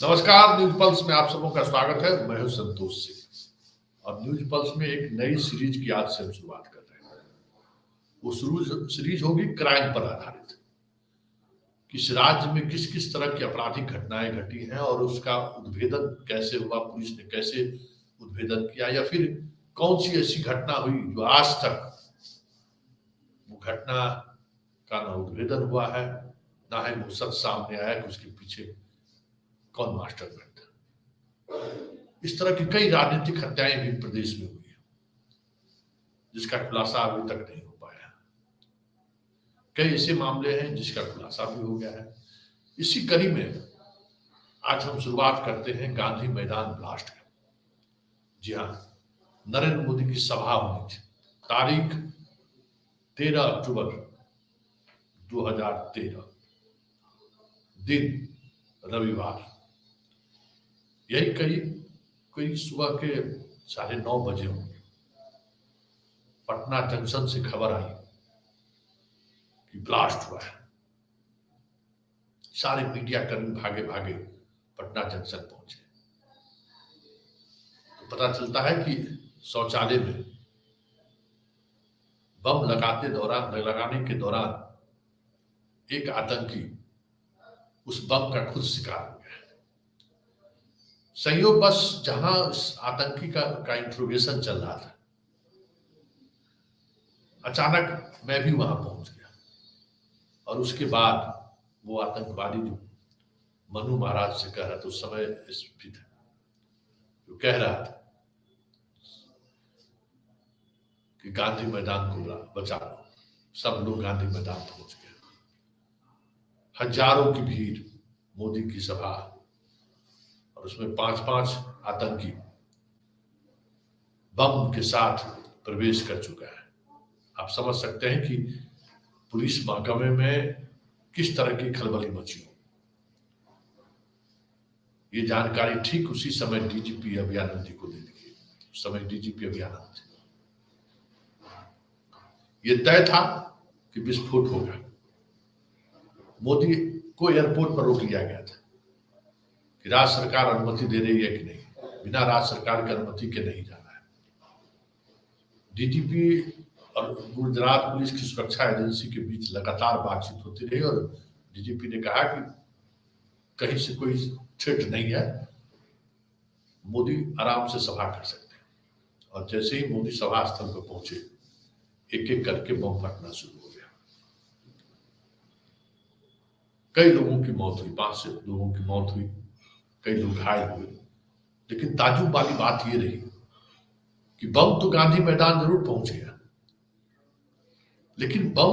नमस्कार, news pulse में आप सबों का स्वागत है। मैं हूं संतोष सिंह और न्यूज पल्स में एक नई सीरीज की आज से हम शुरुआत कर रहे हैं। वो सीरीज होगी क्राइम पर आधारित। किस राज्य में किस किस तरह की आपराधिक घटनाएं घटी हैं और उसका उद्भेदन कैसे हुआ, पुलिस ने कैसे उद्भेदन किया, या फिर कौन सी ऐसी घटना हुई जो आज तक वो घटना का ना उद्भेदन हुआ है, ना ही वो सच सामने आया कि उसके पीछे कौन मास्टरमाइंड था। इस तरह की कई राजनीतिक हत्याएं भी प्रदेश में हुई है जिसका खुलासा अभी तक नहीं हो पाया। कई ऐसे मामले हैं जिसका खुलासा भी हो गया है। इसी कड़ी में आज हम शुरुआत करते हैं गांधी मैदान ब्लास्ट की। जी हाँ, नरेंद्र मोदी की सभा होनी थी। तारीख 13 अक्टूबर 2013, दिन रविवार। यही कोई सुबह के 9:30 बजे होंगे। पटना जंक्शन से खबर आई कि ब्लास्ट हुआ है। सारे मीडिया कर्मी भागे भागे पटना जंक्शन पहुंचे। तो पता चलता है कि शौचालय में बम लगाने के दौरान एक आतंकी उस बम का खुद शिकार हो गया। संयोग बस जहां उस आतंकी का इंट्रोगेशन चल रहा था, अचानक मैं भी वहां पहुंच गया और उसके बाद वो आतंकवादी जो मनु महाराज से कह रहा था, उस समय एसपी था, जो कह रहा था कि गांधी मैदान को बचा लो, सब लोग गांधी मैदान पहुंच गए। हजारों की भीड़, मोदी की सभा, और उसमें 5-5 आतंकी बम के साथ प्रवेश कर चुका है। आप समझ सकते हैं कि पुलिस महकमे में किस तरह की खलबली मची हो। ये जानकारी ठीक उसी समय डीजीपी अभियानंद जी को दे दी गई। उस समय डीजीपी अभियानंद थे। ये तय था कि विस्फोट होगा। मोदी को एयरपोर्ट पर रोक लिया गया था कि राज्य सरकार अनुमति दे रही है कि नहीं। बिना राज्य सरकार की अनुमति के नहीं जाना है। डीजीपी और गुजरात पुलिस की सुरक्षा एजेंसी के बीच लगातार बातचीत होती रही और डीजीपी ने कहा कि कहीं से कोई थ्रेट नहीं है, मोदी आराम से सभा कर सकते हैं। और जैसे ही मोदी सभा स्थल पर पहुंचे, एक एक करके बम फटना शुरू हो गया। कई लोगों की मौत हुई, 5 लोगों की मौत हुई, कई लोग घायल हुए। लेकिन ताज्जुब वाली बात ये रही कि बम तो गांधी मैदान जरूर पहुंच गया, लेकिन बम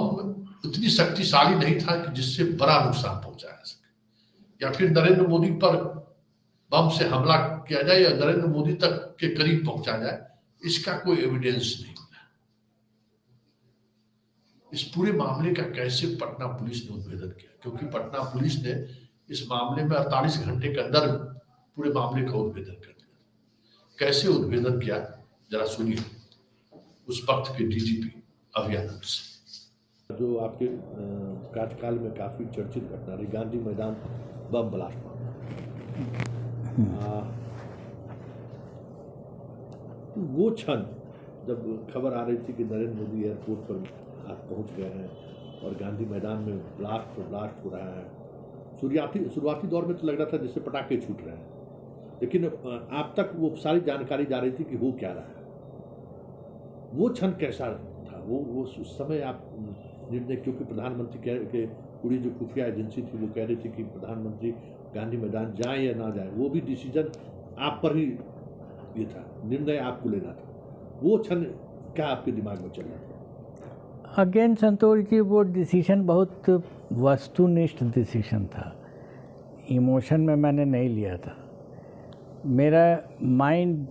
उतनी शक्तिशाली नहीं था कि जिससे बड़ा नुकसान पहुंचाया सके, या फिर नरेंद्र मोदी पर बम से हमला किया जाए या नरेंद्र मोदी तक के करीब पहुंचा जाए। इसका कोई एविडेंस नहीं मिला। इस पूरे मामले का कैसे पटना पुलिस ने उद्भेदन किया, क्योंकि पटना पुलिस ने इस मामले में 48 घंटे के अंदर पूरे मामले का उद्भेदन कर दिया। कैसे उद्भेदन किया, जरा सुनिए उस वक्त के डीजीपी अभियानंद से। जो आपके कार्यकाल में काफ़ी चर्चित घटना रही, गांधी मैदान बम ब्लास्ट मामला। वो क्षण जब खबर आ रही थी कि नरेंद्र मोदी एयरपोर्ट पर आज पहुंच गए हैं और गांधी मैदान में ब्लास्ट हो रहा है। शुरुआती दौर में तो लग रहा था जैसे पटाखे छूट रहे हैं, लेकिन आप तक वो सारी जानकारी जा रही थी कि हो क्या रहा है। वो क्षण कैसा था? वो उस समय आप निर्णय, क्योंकि प्रधानमंत्री के पूरी जो खुफिया एजेंसी थी वो कह रही थी कि प्रधानमंत्री गांधी मैदान जाएं या ना जाएं, वो भी डिसीजन आप पर ही ये था, निर्णय आपको लेना था। वो क्षण क्या आपके दिमाग में चल रहा था? अगेन संतोष जी, वो डिसीजन बहुत वस्तुनिष्ठ डिसीजन था। इमोशन में मैंने नहीं लिया था। मेरे माइंड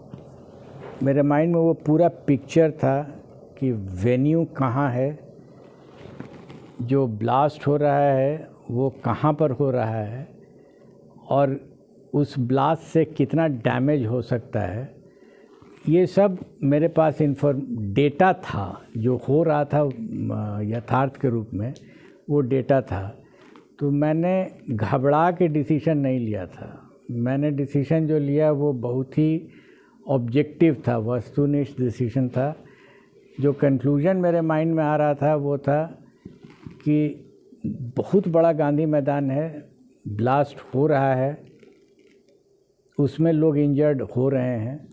में वो पूरा पिक्चर था कि वेन्यू कहाँ है, जो ब्लास्ट हो रहा है वो कहाँ पर हो रहा है, और उस ब्लास्ट से कितना डैमेज हो सकता है। ये सब मेरे पास डेटा था, जो हो रहा था यथार्थ के रूप में वो डेटा था। तो मैंने घबरा के डिसीजन नहीं लिया था। मैंने डिसीजन जो लिया वो बहुत ही ऑब्जेक्टिव था, वस्तुनिष्ठ डिसीजन था। जो कंक्लूजन मेरे माइंड में आ रहा था वो था कि बहुत बड़ा गांधी मैदान है, ब्लास्ट हो रहा है, उसमें लोग इंजर्ड हो रहे हैं,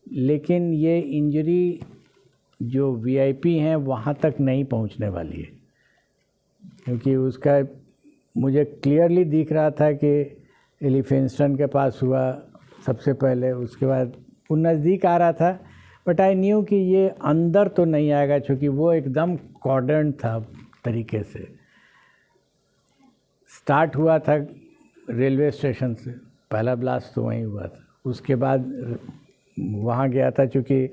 लेकिन ये इंजरी जो वीआईपी हैं वहाँ तक नहीं पहुँचने वाली है, क्योंकि उसका मुझे क्लियरली दिख रहा था कि एलिफेंस्टन के पास हुआ सबसे पहले, उसके बाद वो नज़दीक आ रहा था, बट आई न्यू कि ये अंदर तो नहीं आएगा, क्योंकि वो एकदम कॉर्डन था तरीके से। स्टार्ट हुआ था रेलवे स्टेशन से, पहला ब्लास्ट तो वहीं हुआ था। उसके बाद वहाँ गया था, चूँकि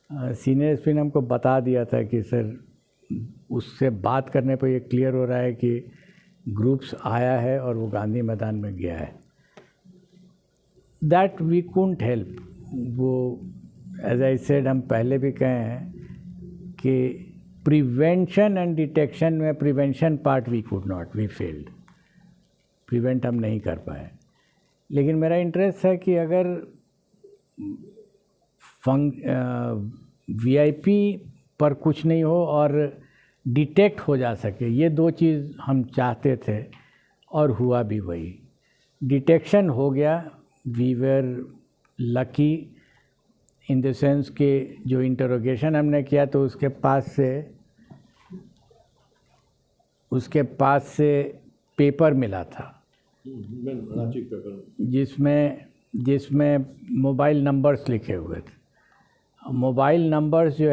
सीनियर एसपी ने हमको बता दिया था कि सर उससे बात करने पर ये क्लियर हो रहा है कि ग्रुप्स आया है और वो गांधी मैदान में गया है। That we can't help. वो एज आई सेड, हम पहले भी कहे हैं कि प्रिवेंशन एंड डिटेक्शन में prevention part we could not, we failed. Prevent हम नहीं कर पाए, लेकिन मेरा इंटरेस्ट है कि अगर वीआईपी पर कुछ नहीं हो और डिटेक्ट हो जा सके, ये दो चीज़ हम चाहते थे और हुआ भी वही। डिटेक्शन हो गया, we were lucky in the sense कि जो इंटरोगेशन हमने किया तो उसके पास से पेपर मिला था, जिसमें मोबाइल नंबर्स लिखे हुए थे। मोबाइल नंबर्स जो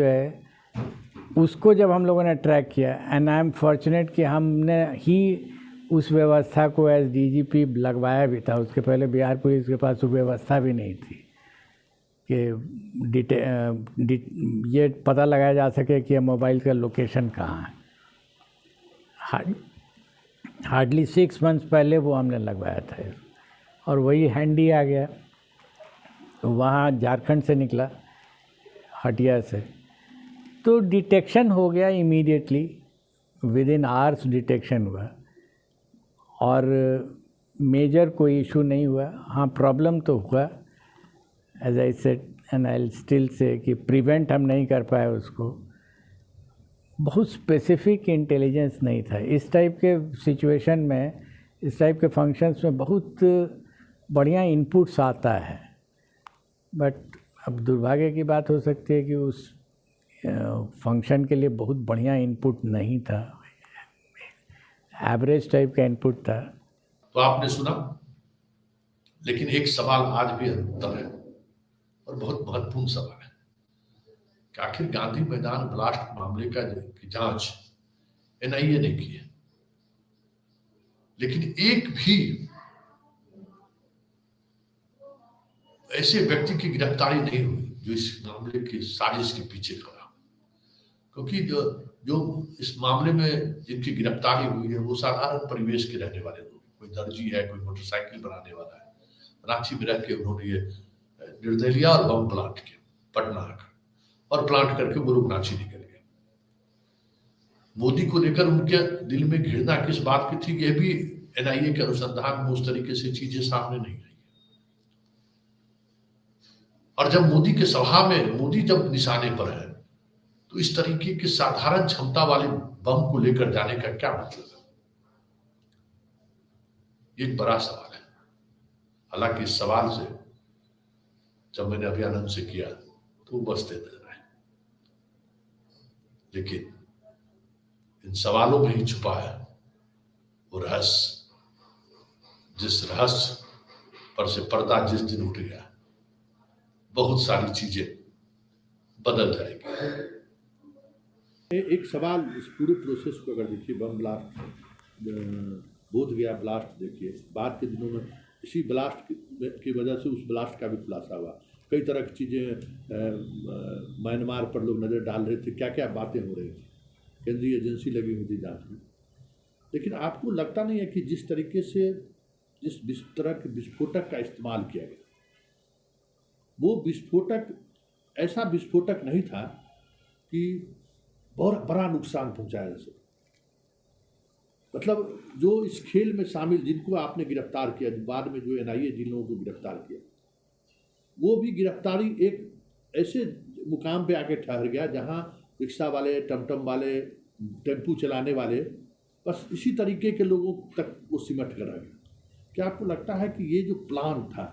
है उसको जब हम लोगों ने ट्रैक किया, एंड आई एम फॉर्चुनेट कि हमने ही उस व्यवस्था को एज डीजीपी लगवाया भी था। उसके पहले बिहार पुलिस के पास वो व्यवस्था भी नहीं थी कि ये पता लगाया जा सके कि मोबाइल का लोकेशन कहाँ है। हार्डली 6 मंथ्स पहले वो हमने लगवाया था, और वही हैंडी आ गया। वहाँ झारखंड से निकला, हटिया से, तो डिटेक्शन हो गया immediately, with in hours detection हुआ और मेजर कोई इशू नहीं हुआ। हाँ, प्रॉब्लम तो हुआ, as I said and I still say, कि प्रिवेंट हम नहीं कर पाए उसको। बहुत स्पेसिफिक इंटेलिजेंस नहीं था इस टाइप के सिचुएशन में, इस टाइप के फंक्शंस में बहुत बढ़िया इनपुट्स आता है, बट अब दुर्भाग्य की बात हो सकती है कि उस फंक्शन के लिए बहुत बढ़िया इनपुट नहीं था, एवरेज टाइप का इनपुट था। तो आपने सुना, लेकिन एक सवाल आज भी अंतर है और बहुत महत्वपूर्ण सवाल है कि आखिर गांधी मैदान ब्लास्ट मामले की जांच एनआईए ने की है, लेकिन एक भी ऐसे व्यक्ति की गिरफ्तारी नहीं हुई जो इस मामले की साजिश के पीछे खड़ा। क्योंकि जो इस मामले में जिनकी गिरफ्तारी हुई है वो साधारण परिवेश के रहने वाले लोग, कोई दर्जी है, कोई मोटरसाइकिल बनाने वाला है। रांची में रह के उन्होंने ये निर्दलिया और बम प्लांट किया, पटना आकर, और प्लांट करके वो लोग रांची निकल गए। मोदी को लेकर उनके दिल में घृणा किस बात की थी, यह भी एनआईए के अनुसंधान में उस तरीके से चीजें सामने नहीं आई। और जब मोदी के सभा में मोदी जब निशाने पर है, तो इस तरीके की साधारण क्षमता वाले बम को लेकर जाने का क्या मतलब है? एक बड़ा सवाल है। हालांकि इस सवाल से जब मैंने अभियानंद से किया तो वो बचते नजर आए, लेकिन इन सवालों में ही छुपा है वो रहस्य, जिस रहस्य पर से पर्दा जिस दिन उठ गया, बहुत सारी चीजें बदल जाएगी। एक सवाल, इस पूरे प्रोसेस को अगर देखिए, बम ब्लास्ट, बोधगया ब्लास्ट देखिए, बाद के दिनों में इसी ब्लास्ट की वजह से उस ब्लास्ट का भी खुलासा हुआ। कई तरह की चीज़ें म्यांमार पर लोग नज़र डाल रहे थे, क्या क्या बातें हो रही थी, केंद्रीय एजेंसी लगी हुई थी जांच में। लेकिन आपको लगता नहीं है कि जिस तरीके से जिस तरह के विस्फोटक का इस्तेमाल किया गया, वो विस्फोटक ऐसा विस्फोटक नहीं था कि बहुत बड़ा नुकसान पहुंचाया जा सके। मतलब जो इस खेल में शामिल जिनको आपने गिरफ्तार किया, बाद में जो एनआईए जिन लोगों को गिरफ्तार किया, वो भी गिरफ्तारी एक ऐसे मुकाम पे आके ठहर गया जहाँ रिक्शा वाले, टमटम वाले, टेम्पू चलाने वाले, बस इसी तरीके के लोगों तक वो सिमट कर रह गया। क्या आपको लगता है कि ये जो प्लान था,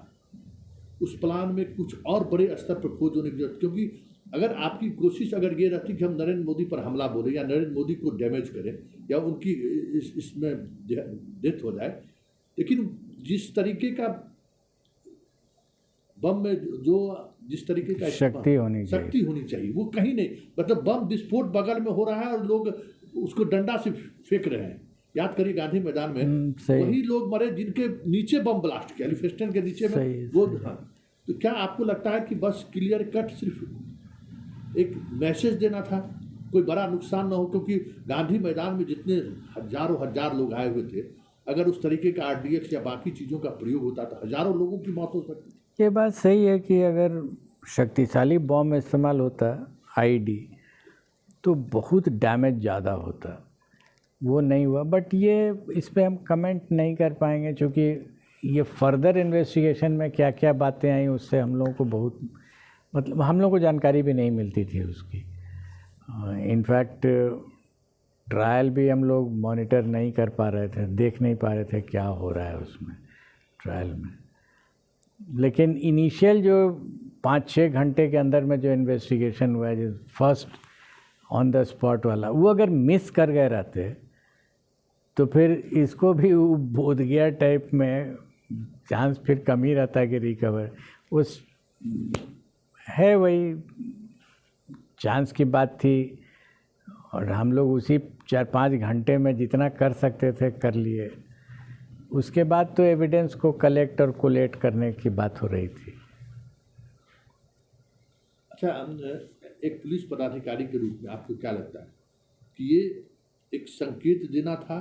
उस प्लान में कुछ और बड़े स्तर पर खोज होने की जरूरत? क्योंकि अगर आपकी कोशिश अगर ये रहती कि हम नरेंद्र मोदी पर हमला बोले या नरेंद्र मोदी को डैमेज करें या उनकी इसमें डेथ हो जाए, लेकिन जिस तरीके का बम में जो जिस तरीके का शक्ति होनी चाहिए वो कहीं नहीं, मतलब बम विस्फोट बगल में हो रहा है और लोग उसको डंडा से फेंक रहे हैं। याद करिए गांधी मैदान में वही लोग मरे जिनके नीचे बम ब्लास्ट किया, एलिफेस्टन के नीचे में वो। हाँ, तो क्या आपको लगता है कि बस क्लियर कट सिर्फ एक मैसेज देना था, कोई बड़ा नुकसान ना हो? क्योंकि गांधी मैदान में जितने हजारों हजार लोग आए हुए थे, अगर उस तरीके का आरडीएक्स या बाकी चीज़ों का प्रयोग होता तो हजारों लोगों की मौत हो सकती थी। ये बात सही है कि अगर शक्तिशाली बॉम्ब इस्तेमाल होता आईडी तो बहुत डैमेज ज़्यादा होता, वो नहीं हुआ। बट ये इस पे हम कमेंट नहीं कर पाएंगे क्योंकि ये फर्दर इन्वेस्टिगेशन में क्या क्या बातें आई उससे हम लोगों को बहुत, मतलब हम लोगों को जानकारी भी नहीं मिलती थी उसकी। इनफैक्ट ट्रायल भी हम लोग मॉनिटर नहीं कर पा रहे थे, देख नहीं पा रहे थे क्या हो रहा है उसमें ट्रायल में। लेकिन इनिशियल जो 5-6 घंटे के अंदर में जो इन्वेस्टिगेशन हुआ है, जो फर्स्ट ऑन द स्पॉट वाला, वो अगर मिस कर गए रहते तो फिर इसको भी बोधगया टाइप में चांस फिर कम ही रहता है कि रिकवर उस है, वही चांस की बात थी। और हम लोग उसी 4-5 घंटे में जितना कर सकते थे कर लिए। उसके बाद तो एविडेंस को कलेक्ट और कोलेट करने की बात हो रही थी। अच्छा, एक पुलिस पदाधिकारी के रूप में आपको क्या लगता है कि ये एक संकेत देना था?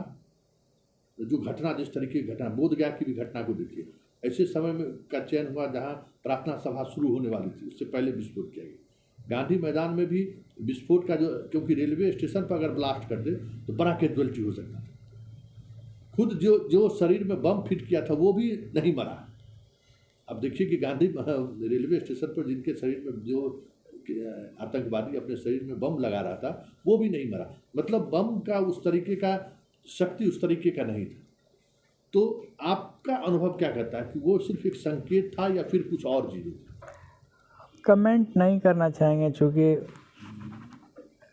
जो घटना, जिस तरीके की घटना, बोधगया की भी घटना को देखिए, ऐसे समय में का चयन हुआ जहां प्रार्थना सभा शुरू होने वाली थी, उससे पहले विस्फोट किया गया। गांधी मैदान में भी विस्फोट का जो, क्योंकि रेलवे स्टेशन पर अगर ब्लास्ट कर दे तो बड़ा कैजुअलिटी हो सकता था। खुद जो शरीर में बम फिट किया था वो भी नहीं मरा। अब देखिए कि गांधी रेलवे स्टेशन पर जिनके शरीर में जो आतंकवादी अपने शरीर में बम लगा रहा था वो भी नहीं मरा। मतलब बम का उस तरीके का शक्ति उस तरीके का नहीं था। तो आपका अनुभव क्या कहता है कि वो सिर्फ एक संकेत था या फिर कुछ और चीज़ थी? कमेंट नहीं करना चाहेंगे क्योंकि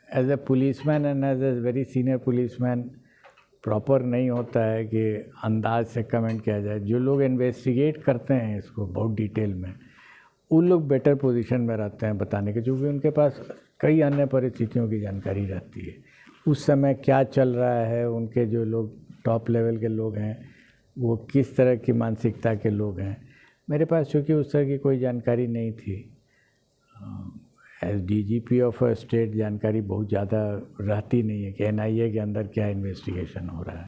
as a policeman and as a very senior policeman proper नहीं होता है कि अंदाज से कमेंट किया जाए। जो लोग इन्वेस्टिगेट करते हैं इसको बहुत डिटेल में, उन लोग बेटर पोजीशन में रहते हैं बताने के, क्योंकि उनके पास कई अन्य परिस्थितियों की जानकारी रहती है। उस समय क्या चल रहा है, उनके जो लोग टॉप लेवल के लोग हैं वो किस तरह की मानसिकता के लोग हैं। मेरे पास चूँकि उस तरह की कोई जानकारी नहीं थी। एज डीजीपी ऑफ स्टेट जानकारी बहुत ज़्यादा रहती नहीं है कि एनआईए के अंदर क्या इन्वेस्टिगेशन हो रहा है।